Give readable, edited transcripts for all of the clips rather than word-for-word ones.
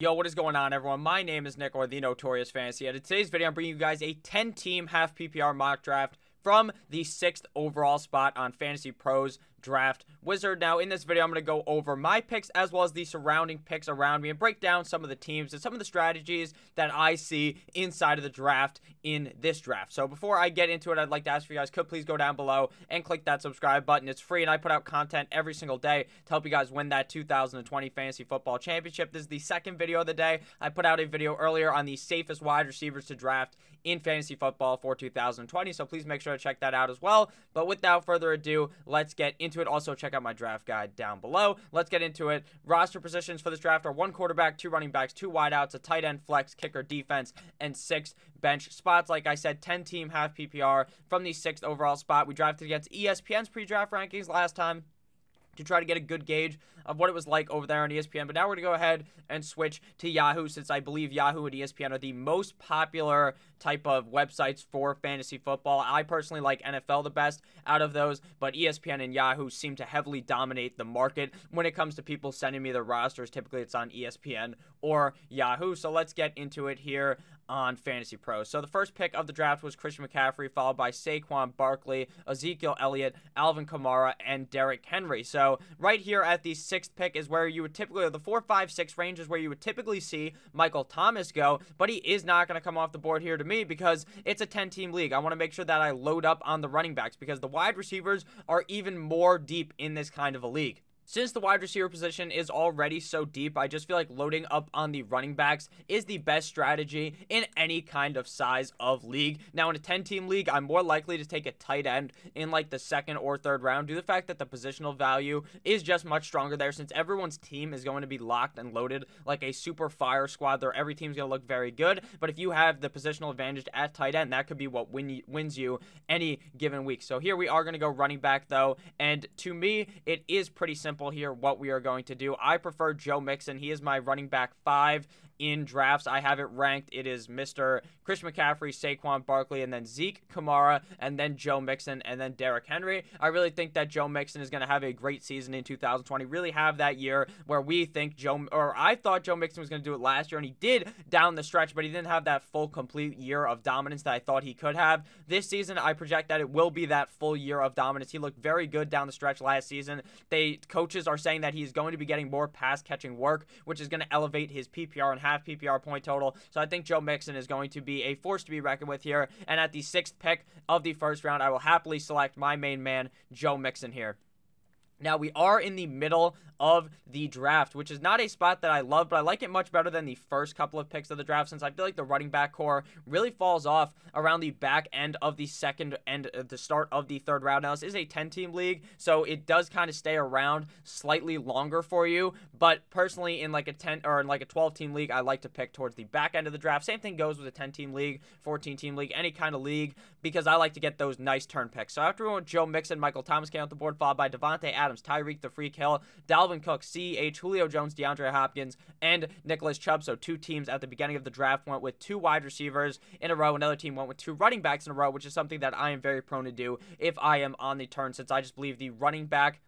Yo, what is going on, everyone? My name is Nick, or the Notorious Fantasy, and in today's video, I'm bringing you guys a 10-team half PPR mock draft from the 6th overall spot on Fantasy Pros Draft Wizard. Now, in this video, I'm going to go over my picks as well as the surrounding picks around me and break down some of the teams and some of the strategies that I see inside of the draft in this draft. So before I get into it, I'd like to ask if you guys could please go down below and click that subscribe button. It's free, and I put out content every single day to help you guys win that 2020 Fantasy Football Championship. This is the second video of the day. I put out a video earlier on the safest wide receivers to draft in fantasy football for 2020, so please make sure to check that out as well. But without further ado, let's get into it. Also, check out my draft guide down below. Let's get into it. Roster positions for this draft are 1 quarterback, 2 running backs, 2 wideouts, a tight end, flex, kicker, defense, and 6 bench spots. Like I said, 10-team half PPR from the 6th overall spot. We drafted against ESPN's pre-draft rankings last time to try to get a good gauge of what it was like over there on ESPN. But now we're going to go ahead and switch to Yahoo, since I believe Yahoo and ESPN are the most popular type of websites for fantasy football. I personally like NFL the best out of those, but ESPN and Yahoo seem to heavily dominate the market when it comes to people sending me their rosters. Typically, it's on ESPN or Yahoo. So let's get into it here on Fantasy Pros. So the first pick of the draft was Christian McCaffrey, followed by Saquon Barkley, Ezekiel Elliott, Alvin Kamara, and Derrick Henry. So right here at the 6th pick is where you would typically, the 4, 5, 6 range is where you would typically see Michael Thomas go, but he is not going to come off the board here to me because it's a 10-team league. I want to make sure that I load up on the running backs because the wide receivers are even more deep in this kind of a league. Since the wide receiver position is already so deep, I just feel like loading up on the running backs is the best strategy in any kind of size of league. Now, in a 10-team league, I'm more likely to take a tight end in like the 2nd or 3rd round due to the fact that the positional value is just much stronger there, since everyone's team is going to be locked and loaded like a super fire squad there. Every team's going to look very good, but if you have the positional advantage at tight end, that could be what wins you any given week. So here we are going to go running back, though, and to me, it is pretty simple here what we are going to do. I prefer Joe Mixon. He is my running back 5 in drafts. I have it ranked. It is Mr. Christian McCaffrey, Saquon Barkley, and then Zeke, Kamara, and then Joe Mixon, and then Derrick Henry. I really think that Joe Mixon is going to have a great season in 2020. Really have that year where we think I thought Joe Mixon was going to do it last year, and he did down the stretch, but he didn't have that full, complete year of dominance that I thought he could have. This season, I project that it will be that full year of dominance. He looked very good down the stretch last season. Coaches are saying that he's going to be getting more pass-catching work, which is going to elevate his PPR and half PPR point total. So I think Joe Mixon is going to be a force to be reckoned with here. And at the 6th pick of the 1st round, I will happily select my main man, Joe Mixon here. Now, we are in the middle of the draft, which is not a spot that I love, but I like it much better than the first couple of picks of the draft, since I feel like the running back core really falls off around the back end of the 2nd and the start of the 3rd round. Now, this is a 10-team league, so it does kind of stay around slightly longer for you, but personally, in like a 10 or in like a 12-team league, I like to pick towards the back end of the draft. Same thing goes with a 10-team league, 14-team league, any kind of league, because I like to get those nice turn picks. So after we went Joe Mixon, Michael Thomas came off the board, followed by Devontae Adams, Tyreek the Freak Hill, Dalvin Cook, CH, Julio Jones, DeAndre Hopkins, and Nicholas Chubb. So 2 teams at the beginning of the draft went with 2 wide receivers in a row. Another team went with 2 running backs in a row, which is something that I am very prone to do if I am on the turn, since I just believe the running back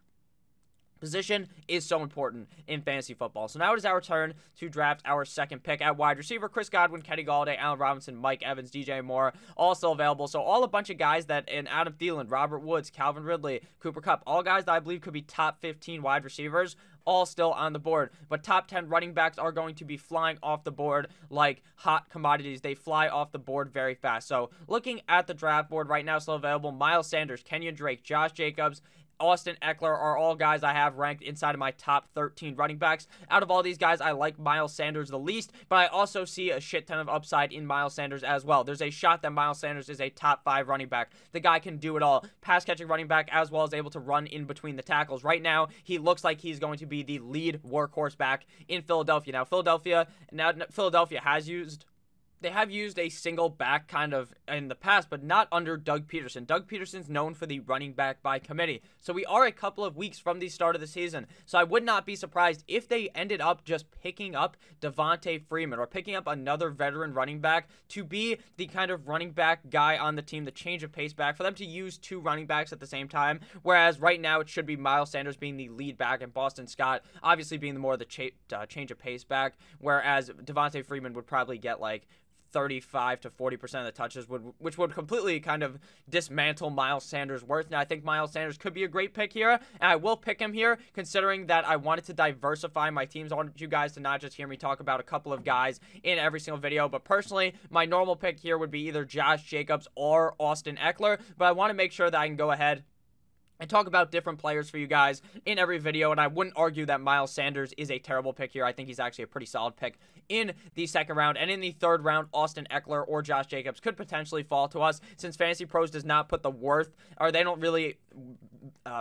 position is so important in fantasy football. So now it is our turn to draft our 2nd pick at wide receiver. Chris Godwin, Kenny Golladay, Allen Robinson, Mike Evans, DJ Moore, all still available. So all a bunch of guys that in Adam Thielen, Robert Woods, Calvin Ridley, Cooper Kupp, all guys that I believe could be top 15 wide receivers, all still on the board. But top 10 running backs are going to be flying off the board like hot commodities. They fly off the board very fast. So looking at the draft board right now, still available, Miles Sanders, Kenyon Drake, Josh Jacobs, Austin Eckler are all guys I have ranked inside of my top 13 running backs. Out of all these guys, I like Miles Sanders the least, but I also see a shit ton of upside in Miles Sanders as well. There's a shot that Miles Sanders is a top 5 running back. The guy can do it all. Pass-catching running back as well as able to run in between the tackles. Right now, he looks like he's going to be the lead workhorse back in Philadelphia. Now, Philadelphia has used they have used a single back kind of in the past, but not under Doug Peterson. Doug Peterson's known for the running back by committee. So we are a couple of weeks from the start of the season. So I would not be surprised if they ended up just picking up Devontae Freeman or picking up another veteran running back to be the kind of running back guy on the team, the change of pace back, for them to use two running backs at the same time. Whereas right now it should be Miles Sanders being the lead back and Boston Scott obviously being the more the change of pace back. Whereas Devontae Freeman would probably get like 35 to 40% of the touches, which would completely kind of dismantle Miles Sanders' worth. Now, I think Miles Sanders could be a great pick here, and I will pick him here, considering that I wanted to diversify my teams. I wanted you guys to not just hear me talk about a couple of guys in every single video, but personally, my normal pick here would be either Josh Jacobs or Austin Eckler, but I want to make sure that I can go ahead and talk about different players for you guys in every video, and I wouldn't argue that Miles Sanders is a terrible pick here. I think he's actually a pretty solid pick in the second round. And in the third round, Austin Eckler or Josh Jacobs could potentially fall to us, since Fantasy Pros does not put the worth, or they don't really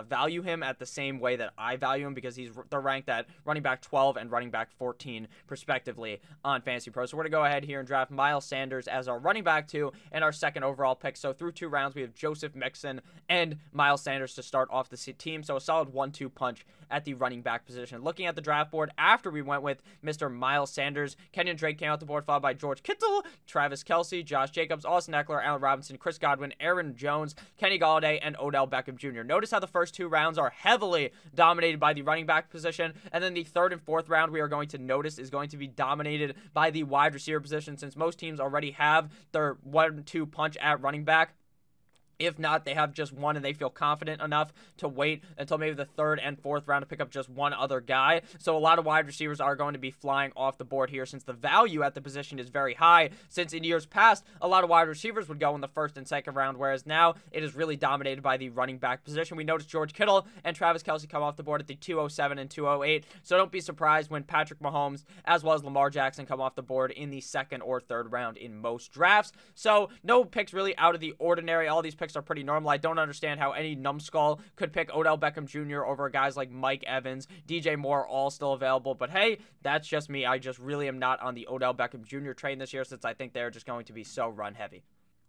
value him at the same way that I value him, because they're ranked at running back 12 and running back 14 respectively on Fantasy Pros. So we're going to go ahead here and draft Miles Sanders as our running back 2 and our second overall pick. So through 2 rounds, we have Joseph Mixon and Miles Sanders to start off the team. So a solid 1-2 punch at the running back position. Looking at the draft board, after we went with Mr. Miles Sanders, Kenyon Drake came out the board, followed by George Kittle, Travis Kelce, Josh Jacobs, Austin Eckler, Allen Robinson, Chris Godwin, Aaron Jones, Kenny Golladay, and Odell Beckham Jr. Notice how the first 2 rounds are heavily dominated by the running back position, and then the third and fourth round we are going to notice is going to be dominated by the wide receiver position, since most teams already have their 1-2 punch at running back. If not, they have just one and they feel confident enough to wait until maybe the third and fourth round to pick up just one other guy. So a lot of wide receivers are going to be flying off the board here, since the value at the position is very high. Since in years past, a lot of wide receivers would go in the first and second round, whereas now it is really dominated by the running back position. We noticed George Kittle and Travis Kelce come off the board at the 207 and 208. So don't be surprised when Patrick Mahomes as well as Lamar Jackson come off the board in the second or third round in most drafts. So no picks really out of the ordinary. All these picks are pretty normal. I don't understand how any numbskull could pick Odell Beckham Jr. over guys like Mike Evans, DJ Moore, all still available. But hey, that's just me. I just really am not on the Odell Beckham Jr. train this year, since I think they're just going to be so run heavy.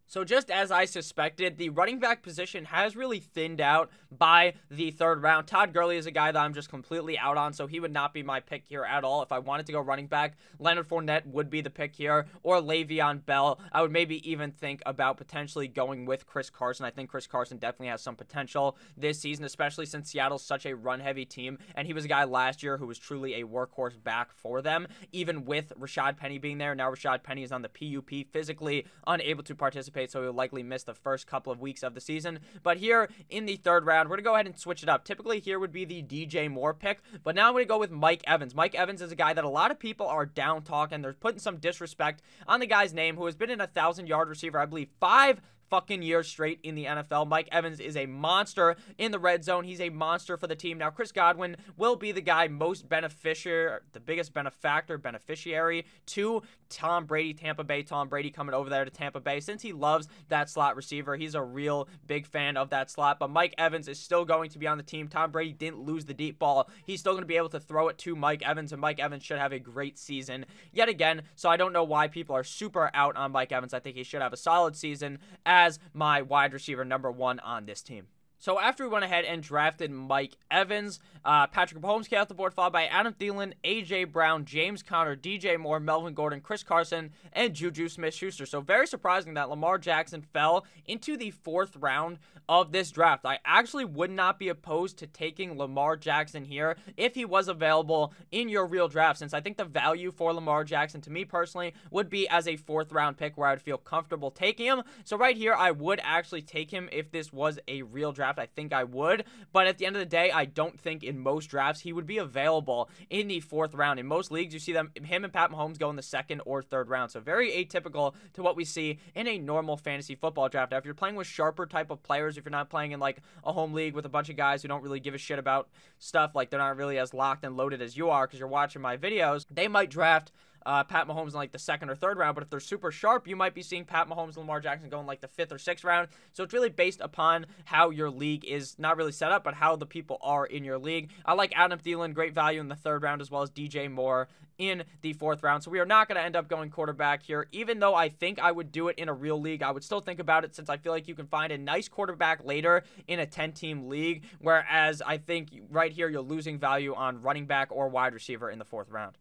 So just as I suspected, the running back position has really thinned out by the third round. Todd Gurley is a guy that I'm just completely out on, so he would not be my pick here at all. If I wanted to go running back, Leonard Fournette would be the pick here, or Le'Veon Bell. I would maybe even think about potentially going with Chris Carson. I think Chris Carson definitely has some potential this season, especially since Seattle's such a run-heavy team, and he was a guy last year who was truly a workhorse back for them, even with Rashad Penny being there. Now Rashad Penny is on the PUP, physically unable to participate, so he'll likely miss the first couple of weeks of the season. But here in the third round, we're going to go ahead and switch it up. Typically here would be the DJ Moore pick, but now I'm going to go with Mike Evans. Mike Evans is a guy that a lot of people are down talking. They're putting some disrespect on the guy's name, who has been an 1,000-yard receiver, I believe, 5 fucking years straight in the NFL. Mike Evans is a monster in the red zone. He's a monster for the team. Now, Chris Godwin will be the guy most the biggest beneficiary to Tom Brady, Tampa Bay. Tom Brady coming over there to Tampa Bay, since he loves that slot receiver. He's a real big fan of that slot, but Mike Evans is still going to be on the team. Tom Brady didn't lose the deep ball. He's still going to be able to throw it to Mike Evans, and Mike Evans should have a great season yet again. So I don't know why people are super out on Mike Evans. I think he should have a solid season as my wide receiver number 1 on this team. So after we went ahead and drafted Mike Evans, Patrick Mahomes came off the board, followed by Adam Thielen, A.J. Brown, James Conner, DJ Moore, Melvin Gordon, Chris Carson, and Juju Smith-Schuster. So very surprising that Lamar Jackson fell into the 4th round of this draft. I actually would not be opposed to taking Lamar Jackson here if he was available in your real draft, since I think the value for Lamar Jackson, to me personally, would be as a 4th round pick where I would feel comfortable taking him. So right here, I would actually take him if this was a real draft. I think I would, but at the end of the day, I don't think in most drafts he would be available in the 4th round. In most leagues, you see him and Pat Mahomes go in the 2nd or 3rd round, so very atypical to what we see in a normal fantasy football draft. Now, if you're playing with sharper type of players, if you're not playing in like a home league with a bunch of guys who don't really give a shit about stuff, like they're not really as locked and loaded as you are because you're watching my videos, they might draft Pat Mahomes in like the 2nd or 3rd round, but if they're super sharp, you might be seeing Pat Mahomes and Lamar Jackson going like the 5th or 6th round. So it's really based upon how your league is not really set up, but how the people are in your league. I like Adam Thielen, great value in the 3rd round, as well as DJ Moore in the 4th round. So we are not going to end up going quarterback here. Even though I think I would do it in a real league, I would still think about it, since I feel like you can find a nice quarterback later in a 10-team league, whereas I think right here you're losing value on running back or wide receiver in the 4th round.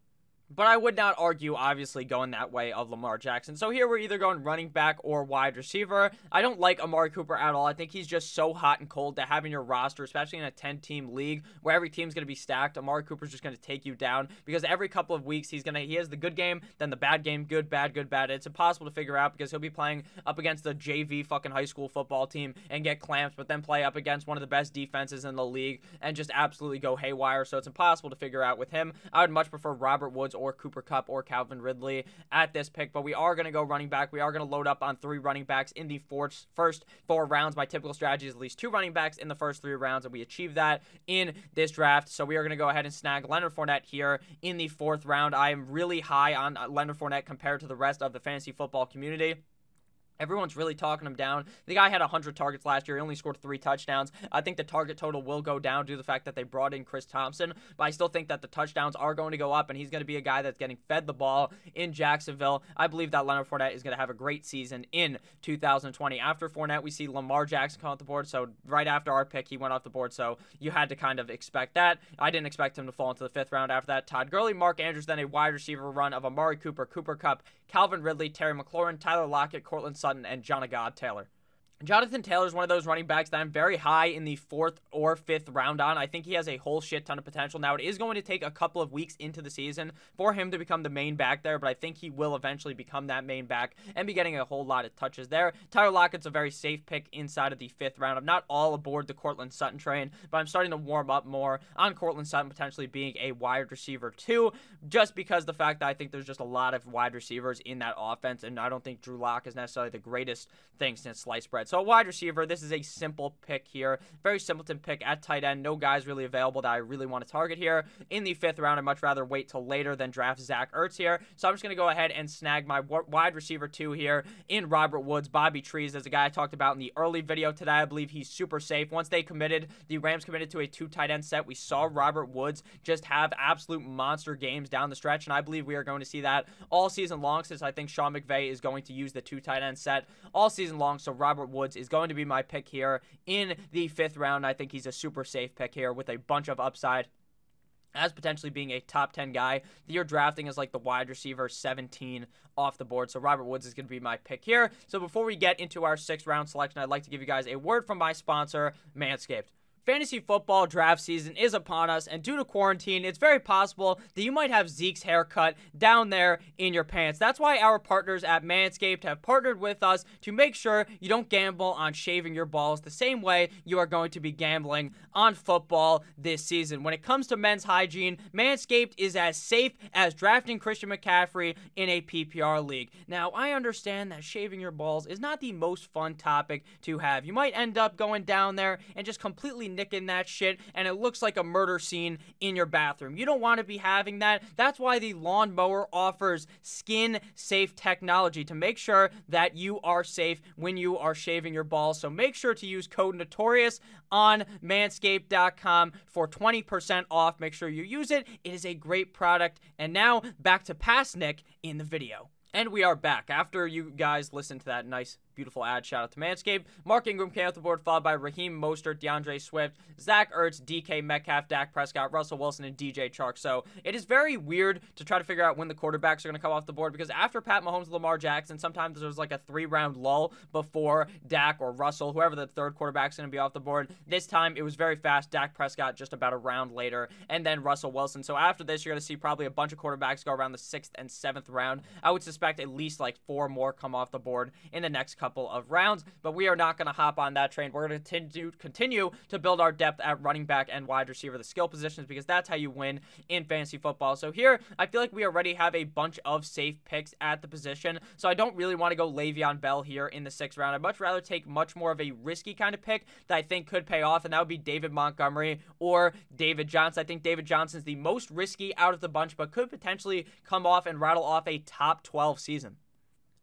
But I would not argue, obviously, going that way of Lamar Jackson. So here we're either going running back or wide receiver. I don't like Amari Cooper at all. I think he's just so hot and cold to have in your roster, especially in a 10-team league where every team's going to be stacked. Amari Cooper's just going to take you down because every couple of weeks he has the good game, then the bad game, good, bad, good, bad. It's impossible to figure out because he'll be playing up against the JV fucking high school football team and get clamps, but then play up against one of the best defenses in the league and just absolutely go haywire. So it's impossible to figure out with him. I would much prefer Robert Woods or Cooper Kupp or Calvin Ridley at this pick, but we are going to go running back. We are going to load up on 3 running backs in the first 4 rounds. My typical strategy is at least 2 running backs in the first 3 rounds, and we achieve that in this draft. So we are going to go ahead and snag Leonard Fournette here in the 4th round. I am really high on Leonard Fournette compared to the rest of the fantasy football community. Everyone's really talking him down. The guy had 100 targets last year. He only scored 3 touchdowns. I think the target total will go down due to the fact that they brought in Chris Thompson, but I still think that the touchdowns are going to go up, and he's going to be a guy that's getting fed the ball in Jacksonville. I believe that Leonard Fournette is going to have a great season in 2020. After Fournette, we see Lamar Jackson come off the board, so right after our pick, he went off the board, so you had to kind of expect that. I didn't expect him to fall into the 5th round after that. Todd Gurley, Mark Andrews, then a wide receiver run of Amari Cooper, Cooper Kupp, Calvin Ridley, Terry McLaurin, Tyler Lockett, Cortland Sutton, and Jonathan Taylor. Jonathan Taylor is one of those running backs that I'm very high in the 4th or 5th round on. I think he has a whole shit ton of potential. Now, it is going to take a couple of weeks into the season for him to become the main back there, but I think he will eventually become that main back and be getting a whole lot of touches there. Tyler Lockett's a very safe pick inside of the 5th round. I'm not all aboard the Cortland Sutton train, but I'm starting to warm up more on Cortland Sutton potentially being a wide receiver too, just because the fact that I think there's just a lot of wide receivers in that offense, and I don't think Drew Lock is necessarily the greatest thing since sliced bread. So a wide receiver, this is a simple pick here. Very simpleton pick at tight end. No guys really available that I really want to target here. In the 5th round, I'd much rather wait till later than draft Zach Ertz here. So I'm just going to go ahead and snag my wide receiver 2 here in Robert Woods. Bobby Trees is a guy I talked about in the early video today. I believe he's super safe. Once the Rams committed to a 2 tight end set, we saw Robert Woods just have absolute monster games down the stretch, and I believe we are going to see that all season long, since I think Sean McVay is going to use the 2 tight end set all season long. So Robert Woods is going to be my pick here in the 5th round. I think he's a super safe pick here with a bunch of upside as potentially being a top 10 guy that you're drafting as like the wide receiver 17 off the board. So Robert Woods is going to be my pick here. So before we get into our 6th round selection, I'd like to give you guys a word from my sponsor, Manscaped. Fantasy football draft season is upon us, and due to quarantine, it's very possible that you might have Zeke's haircut down there in your pants. That's why our partners at Manscaped have partnered with us to make sure you don't gamble on shaving your balls the same way you are going to be gambling on football this season. When it comes to men's hygiene, Manscaped is as safe as drafting Christian McCaffrey in a PPR league. Now, I understand that shaving your balls is not the most fun topic to have. You might end up going down there and just completely nicking that shit, and it looks like a murder scene in your bathroom. You don't want to be having that. That's why the lawnmower offers skin-safe technology to make sure that you are safe when you are shaving your balls. So make sure to use code Notorious on manscaped.com for 20% off. Make sure you use it. It is a great product. And now back to past Nick in the video. And we are back. After you guys listen to that nice, beautiful ad, shout out to Manscaped. Mark Ingram came off the board, followed by Raheem Mostert, DeAndre Swift, Zach Ertz, DK Metcalf, Dak Prescott, Russell Wilson, and DJ Chark. So it is very weird to try to figure out when the quarterbacks are going to come off the board, because after Pat Mahomes and Lamar Jackson, sometimes there's like a 3-round lull before Dak or Russell, whoever the 3rd quarterback's going to be off the board. This time it was very fast. Dak Prescott just about a round later, and then Russell Wilson. So after this, you're going to see probably a bunch of quarterbacks go around the 6th and 7th round. I would suspect at least like 4 more come off the board in the next couple couple of rounds, but we are not going to hop on that train. We're going to continue to build our depth at running back and wide receiver, the skill positions, because that's how you win in fantasy football. So here, I feel like we already have a bunch of safe picks at the position, so I don't really want to go Le'Veon Bell here in the 6th round. I'd much rather take much more of a risky kind of pick that I think could pay off, and that would be David Montgomery or David Johnson. I think David Johnson's the most risky out of the bunch, but could potentially come off and rattle off a top 12 season.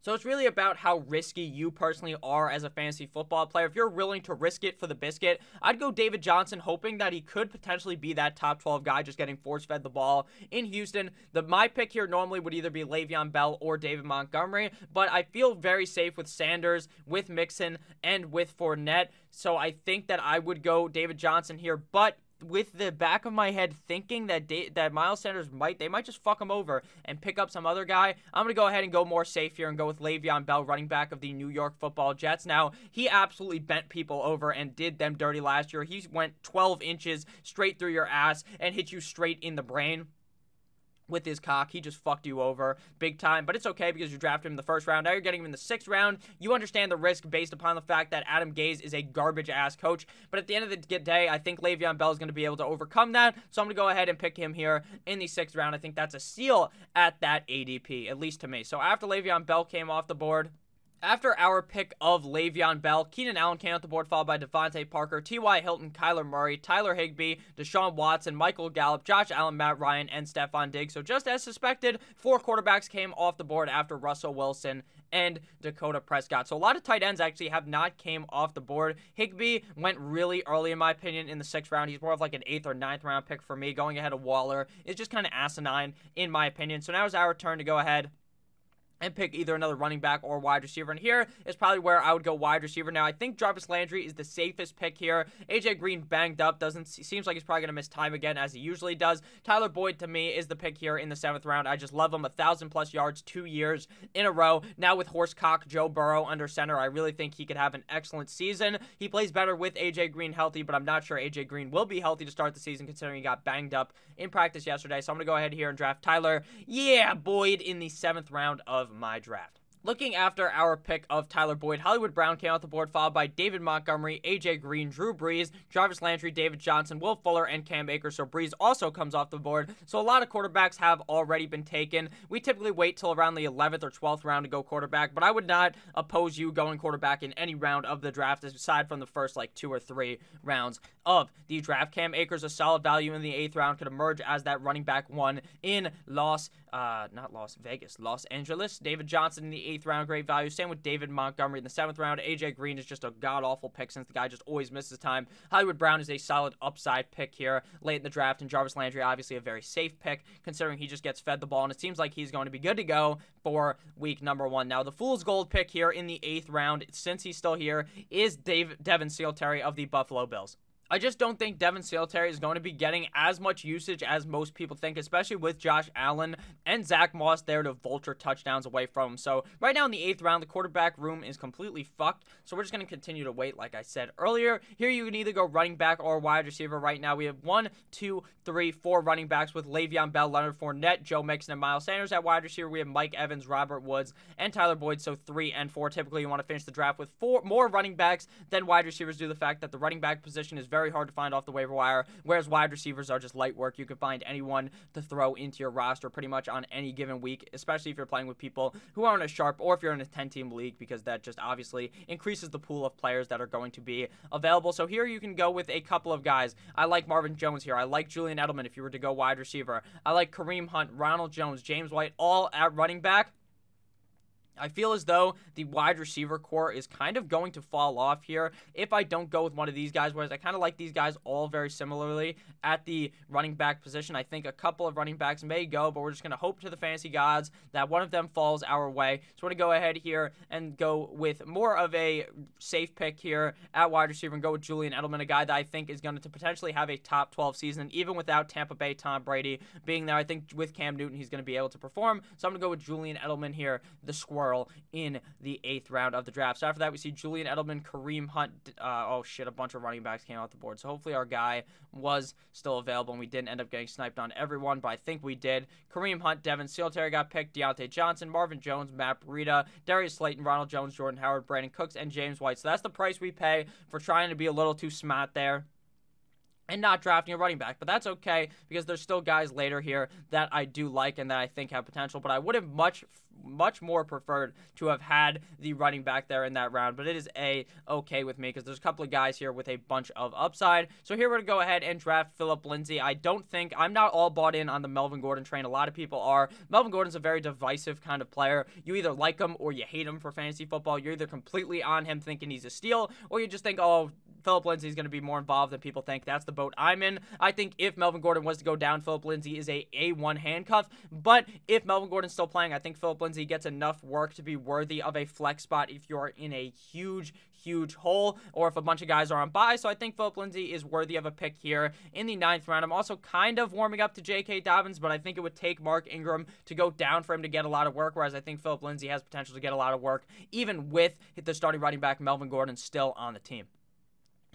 So it's really about how risky you personally are as a fantasy football player. If you're willing to risk it for the biscuit, I'd go David Johnson, hoping that he could potentially be that top 12 guy just getting force-fed the ball in Houston. My pick here normally would either be Le'Veon Bell or David Montgomery, but I feel very safe with Sanders, with Mixon, and with Fournette. So I think that I would go David Johnson here, but with the back of my head thinking that Miles Sanders might just fuck him over and pick up some other guy, I'm going to go ahead and go more safe here and go with Le'Veon Bell, running back of the New York Football Jets. Now, he absolutely bent people over and did them dirty last year. He went 12 inches straight through your ass and hit you straight in the brain with his cock. He just fucked you over big time, but it's okay because you drafted him in the 1st round. Now you're getting him in the 6th round. You understand the risk based upon the fact that Adam Gase is a garbage-ass coach, but at the end of the day, I think Le'Veon Bell is going to be able to overcome that, so I'm going to go ahead and pick him here in the 6th round. I think that's a steal at that ADP, at least to me. So after Le'Veon Bell came off the board, after our pick of Le'Veon Bell, Keenan Allen came off the board, followed by Devontae Parker, T.Y. Hilton, Kyler Murray, Tyler Higbee, Deshaun Watson, Michael Gallup, Josh Allen, Matt Ryan, and Stephon Diggs. So just as suspected, 4 quarterbacks came off the board after Russell Wilson and Dakota Prescott. So a lot of tight ends actually have not came off the board. Higbee went really early, in my opinion, in the 6th round. He's more of like an 8th or 9th round pick for me. Going ahead of Waller is just kind of asinine, in my opinion. So now it's our turn to go ahead and pick either another running back or wide receiver. And here is probably where I would go wide receiver. Now, I think Jarvis Landry is the safest pick here. AJ Green banged up. Seems like he's probably going to miss time again, as he usually does. Tyler Boyd, to me, is the pick here in the 7th round. I just love him. 1,000+ yards 2 years in a row. Now with horsecock Joe Burrow under center, I really think he could have an excellent season. He plays better with AJ Green healthy, but I'm not sure AJ Green will be healthy to start the season, considering he got banged up in practice yesterday. So I'm going to go ahead here and draft Tyler Boyd in the 7th round of my draft. Looking after our pick of Tyler Boyd, Hollywood Brown came off the board, followed by David Montgomery, AJ Green, Drew Brees, Jarvis Landry, David Johnson, Will Fuller, and Cam Akers. So Brees also comes off the board. So a lot of quarterbacks have already been taken. We typically wait till around the 11th or 12th round to go quarterback, but I would not oppose you going quarterback in any round of the draft, aside from the first 2 or 3 rounds of the draft. Cam Akers, a solid value in the 8th round, could emerge as that running back 1 in Los Angeles. David Johnson in the 8th round, great value. Same with David Montgomery in the 7th round. AJ Green is just a god-awful pick since the guy just always misses time. Hollywood Brown is a solid upside pick here late in the draft, and Jarvis Landry, obviously a very safe pick, considering he just gets fed the ball, and it seems like he's going to be good to go for week number 1. Now, the Fool's Gold pick here in the 8th round, since he's still here, is Devin Singletary of the Buffalo Bills. I just don't think Devin Singletary is going to be getting as much usage as most people think, especially with Josh Allen and Zach Moss there to vulture touchdowns away from him. So right now in the 8th round, the quarterback room is completely fucked. So we're just going to continue to wait, like I said earlier. Here you can either go running back or wide receiver. Right now we have 1, 2, 3, 4 running backs with Le'Veon Bell, Leonard Fournette, Joe Mixon, and Miles Sanders. At wide receiver, we have Mike Evans, Robert Woods, and Tyler Boyd. So 3 and 4. Typically, you want to finish the draft with 4 more running backs than wide receivers due to the fact that the running back position is very hard to find off the waiver wire, whereas wide receivers are just light work. You can find anyone to throw into your roster pretty much on any given week, especially if you're playing with people who aren't as sharp, or if you're in a 10-team league, because that just obviously increases the pool of players that are going to be available. So here you can go with a couple of guys. I like Marvin Jones here. I like Julian Edelman if you were to go wide receiver. I like Kareem Hunt, Ronald Jones, James White, all at running back. I feel as though the wide receiver core is kind of going to fall off here if I don't go with one of these guys, whereas I kind of like these guys all very similarly at the running back position. I think a couple of running backs may go, but we're just going to hope to the fantasy gods that one of them falls our way. So we're going to go ahead here and go with more of a safe pick here at wide receiver and go with Julian Edelman, a guy that I think is going to potentially have a top 12 season, even without Tampa Bay Tom Brady being there. I think with Cam Newton, he's going to be able to perform. So I'm going to go with Julian Edelman here, the squirrel swirl in the 8th round of the draft. So after that, we see Julian Edelman, Kareem Hunt. Oh, shit, a bunch of running backs came off the board. So hopefully our guy was still available, and we didn't end up getting sniped on everyone, but I think we did. Kareem Hunt, Devin Singletary got picked, Deontay Johnson, Marvin Jones, Matt Breida, Darius Slayton, Ronald Jones, Jordan Howard, Brandon Cooks, and James White. So that's the price we pay for trying to be a little too smart there and not drafting a running back. But that's okay, because there's still guys later here that I do like and that I think have potential. But I would have much more preferred to have had the running back there in that round. But it is okay with me, because there's a couple of guys here with a bunch of upside. So here we're going to go ahead and draft Phillip Lindsay. I'm not all bought in on the Melvin Gordon train. A lot of people are. Melvin Gordon's a very divisive kind of player. You either like him or you hate him for fantasy football. You're either completely on him thinking he's a steal, or you just think, oh, Phillip Lindsay is going to be more involved than people think. That's the boat I'm in. I think if Melvin Gordon was to go down, Phillip Lindsay is a A1 handcuff. But if Melvin Gordon's still playing, I think Phillip Lindsay gets enough work to be worthy of a flex spot if you're in a huge hole, or if a bunch of guys are on bye. So I think Phillip Lindsay is worthy of a pick here in the 9th round. I'm also kind of warming up to J.K. Dobbins, but I think it would take Mark Ingram to go down for him to get a lot of work, whereas I think Phillip Lindsay has potential to get a lot of work, even with the starting running back Melvin Gordon still on the team.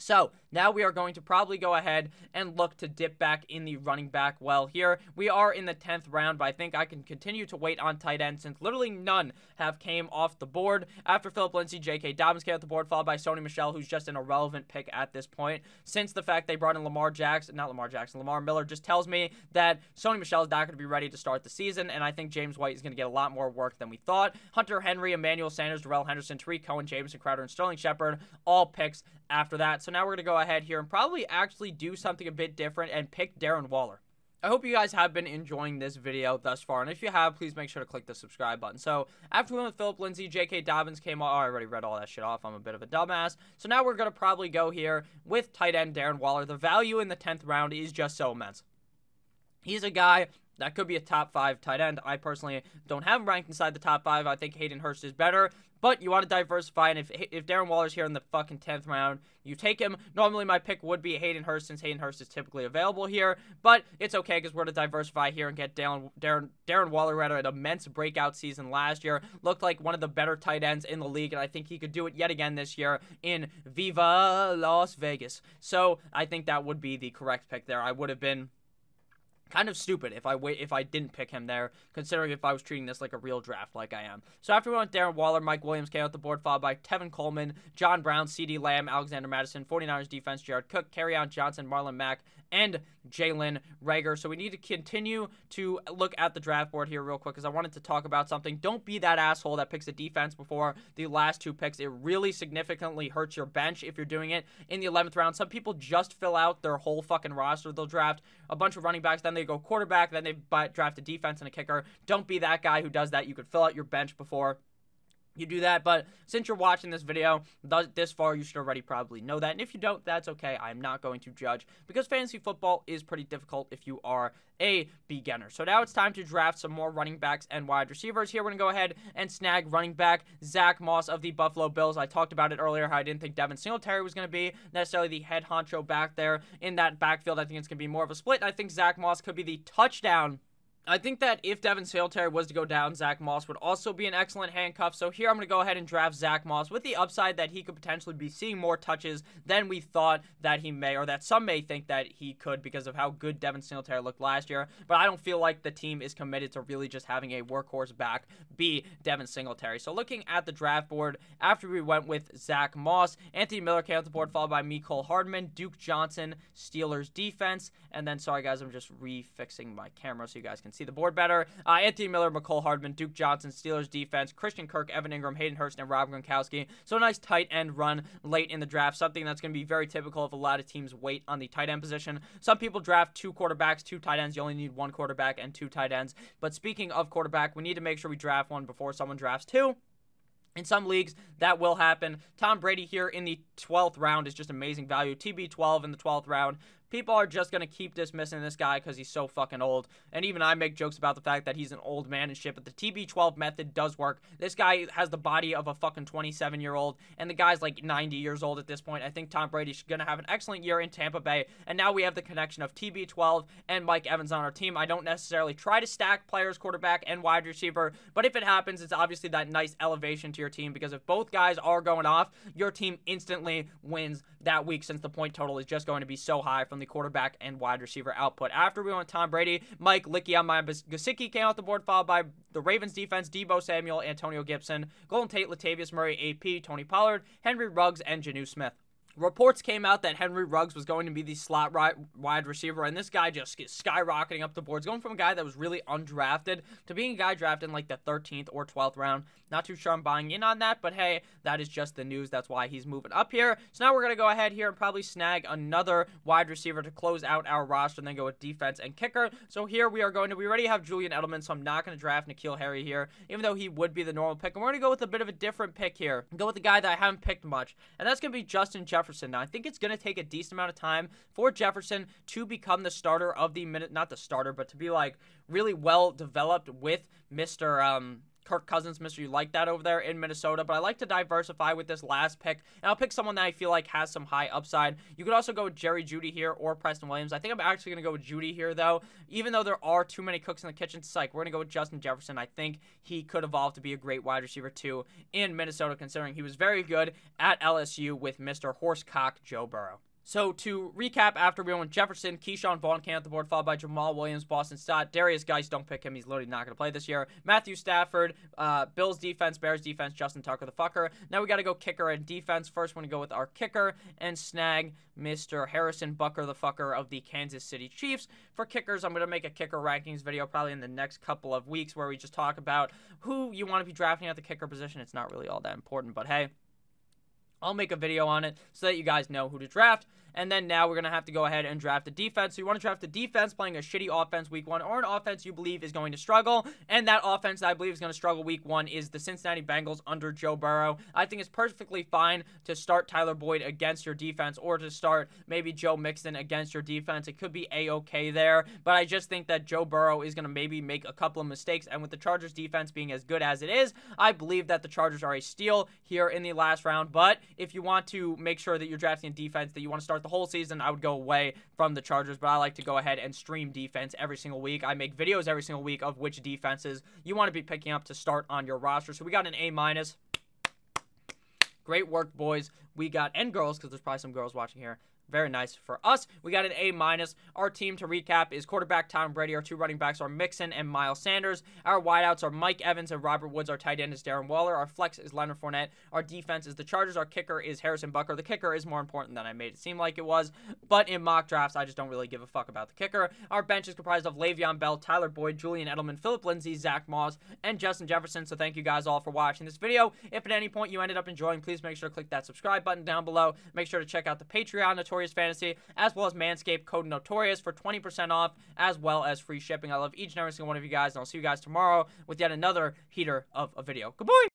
So now we are going to probably go ahead and look to dip back in the running back well here. We are in the 10th round, but I think I can continue to wait on tight end since literally none have came off the board. After Phillip Lindsay, J.K. Dobbins came off the board, followed by Sony Michel, who's just an irrelevant pick at this point. Since the fact they brought in Lamar Miller just tells me that Sony Michel is not going to be ready to start the season, and I think James White is going to get a lot more work than we thought. Hunter Henry, Emmanuel Sanders, Darrell Henderson, Tariq Cohen, Jameson Crowder, and Sterling Shepard, all picks after that. So now we're going to go ahead here and probably actually do something a bit different and pick Darren Waller. I hope you guys have been enjoying this video thus far, and if you have, please make sure to click the subscribe button. So after we went with Phillip Lindsay, J.K. Dobbins came off. Oh, I already read all that shit off. I'm a bit of a dumbass. So now we're going to probably go here with tight end Darren Waller. The value in the 10th round is just so immense. He's a guy that could be a top 5 tight end. I personally don't have him ranked inside the top 5. I think Hayden Hurst is better, but you want to diversify, and if Darren Waller's here in the fucking 10th round, you take him. Normally my pick would be Hayden Hurst, since Hayden Hurst is typically available here, but it's okay because we're going to diversify here and get Darren Waller had an immense breakout season last year. Looked like one of the better tight ends in the league, and I think he could do it yet again this year in Viva Las Vegas. So I think that would be the correct pick there. I would have been kind of stupid if I didn't pick him there, considering if I was treating this like a real draft like I am. So after we went Darren Waller, Mike Williams came out the board, followed by Tevin Coleman, John Brown, CeeDee Lamb, Alexander Mattison, 49ers defense, Jared Cook, Kerryon Johnson, Marlon Mack, and Jalen Reagor. So we need to continue to look at the draft board here real quick, because I wanted to talk about something. Don't be that asshole that picks a defense before the last 2 picks. It really significantly hurts your bench if you're doing it in the 11th round. Some people just fill out their whole fucking roster. They'll draft a bunch of running backs, then they go quarterback, then they draft a defense and a kicker. Don't be that guy who does that. You could fill out your bench before you do that, but since you're watching this video this far, you should already probably know that, and if you don't, that's okay. I'm not going to judge, because fantasy football is pretty difficult if you are a beginner. So now it's time to draft some more running backs and wide receivers. Here we're going to go ahead and snag running back Zach Moss of the Buffalo Bills. I talked about it earlier, how I didn't think Devin Singletary was going to be necessarily the head honcho back there in that backfield. I think it's going to be more of a split. I think Zach Moss could be the touchdown. I think that if Devin Singletary was to go down, Zach Moss would also be an excellent handcuff. So here I'm going to go ahead and draft Zach Moss with the upside that he could potentially be seeing more touches than we thought that he may, or that some may think that he could, because of how good Devin Singletary looked last year. But I don't feel like the team is committed to really just having a workhorse back be Devin Singletary. So looking at the draft board, after we went with Zach Moss, Anthony Miller came off the board, followed by Mecole Hardman, Duke Johnson, Steelers defense, and then, sorry guys, I'm just refixing my camera so you guys can see the board better. Anthony Miller, Mecole Hardman, Duke Johnson, Steelers defense, Christian Kirk, Evan Ingram, Hayden Hurst, and Rob Gronkowski. So a nice tight end run late in the draft, something that's going to be very typical of a lot of teams wait on the tight end position. Some people draft 2 quarterbacks, 2 tight ends. You only need 1 quarterback and 2 tight ends. But speaking of quarterback, we need to make sure we draft one before someone drafts 2. In some leagues, that will happen. Tom Brady here in the 12th round is just amazing value. TB12 in the 12th round. people are just going to keep dismissing this guy because he's so fucking old. And even I make jokes about the fact that he's an old man and shit, but the TB12 method does work. This guy has the body of a fucking 27-year-old, and the guy's like 90 years old at this point. I think Tom Brady's going to have an excellent year in Tampa Bay, and now we have the connection of TB12 and Mike Evans on our team. I don't necessarily try to stack players, quarterback and wide receiver, but if it happens, it's obviously that nice elevation to your team, because if both guys are going off, your team instantly wins that week, since the point total is just going to be so high from the quarterback and wide receiver output. After we went Tom Brady, Mike Gesicki came off the board, followed by the Ravens defense, Deebo Samuel, Antonio Gibson, Golden Tate, Latavius Murray, AP, Tony Pollard, Henry Ruggs, and Jonnu Smith. Reports came out that Henry Ruggs was going to be the slot wide receiver, and this guy just is skyrocketing up the boards, going from a guy that was really undrafted to being a guy drafted in like the 13th or 12th round. Not too sure I'm buying in on that, but hey, that is just the news. That's why he's moving up here. So now we're going to go ahead here and probably snag another wide receiver to close out our roster, and then go with defense and kicker. So here we already have Julian Edelman, so I'm not going to draft N'Keal Harry here, even though he would be the normal pick. And we're going to go with a bit of a different pick here. Go with the guy that I haven't picked much, and that's going to be Justin Jefferson. Now, I think it's going to take a decent amount of time for Jefferson to become the starter of the minute, not the starter, but to be like really well developed with Mr. Kirk Cousins, Mr. You like that over there in Minnesota, but I like to diversify with this last pick, and I'll pick someone that I feel like has some high upside. You could also go with Jerry Jeudy here or Preston Williams. I think I'm actually going to go with Jeudy here, though. Even though there are too many cooks in the kitchen, it's like we're going to go with Justin Jefferson. I think he could evolve to be a great wide receiver, too, in Minnesota, considering he was very good at LSU with Mr. Horsecock Joe Burrow. So to recap, after we went Jefferson, Keyshawn Vaughn came out the board, followed by Jamal Williams, Boston Scott, Darius Geis, don't pick him, he's literally not going to play this year, Matthew Stafford, Bills defense, Bears defense, Justin Tucker the fucker. Now we got to go kicker and defense. First, we're going to go with our kicker and snag Mr. Harrison Butker the fucker of the Kansas City Chiefs. For kickers, I'm going to make a kicker rankings video probably in the next couple of weeks where we just talk about who you want to be drafting at the kicker position. It's not really all that important, but hey, I'll make a video on it so that you guys know who to draft. And then now we're going to have to go ahead and draft a defense. So you want to draft a defense playing a shitty offense week 1, or an offense you believe is going to struggle. And that offense that I believe is going to struggle week 1 is the Cincinnati Bengals under Joe Burrow. I think it's perfectly fine to start Tyler Boyd against your defense, or to start maybe Joe Mixon against your defense. It could be A-okay there. But I just think that Joe Burrow is going to maybe make a couple of mistakes. And with the Chargers defense being as good as it is, I believe that the Chargers are a steal here in the last round. But if you want to make sure that you're drafting a defense that you want to start the whole season, I would go away from the Chargers, but I like to go ahead and stream defense every single week. I make videos every single week of which defenses you want to be picking up to start on your roster. So we got an A-. Great work, boys. We got, and girls, because there's probably some girls watching here. Very nice for us. We got an A-. Our team, to recap, is quarterback Tom Brady. Our two running backs are Mixon and Miles Sanders. Our wideouts are Mike Evans and Robert Woods. Our tight end is Darren Waller. Our flex is Leonard Fournette. Our defense is the Chargers. Our kicker is Harrison Butker. The kicker is more important than I made it seem like it was, but in mock drafts, I just don't really give a fuck about the kicker. Our bench is comprised of Le'Veon Bell, Tyler Boyd, Julian Edelman, Philip Lindsay, Zach Moss, and Justin Jefferson. So thank you guys all for watching this video. If at any point you ended up enjoying, please make sure to click that subscribe button down below. Make sure to check out the Patreon, Notorious Fantasy, as well as Manscaped, code Notorious for 20% off, as well as free shipping. I love each and every single one of you guys, and I'll see you guys tomorrow with yet another heater of a video. Goodbye!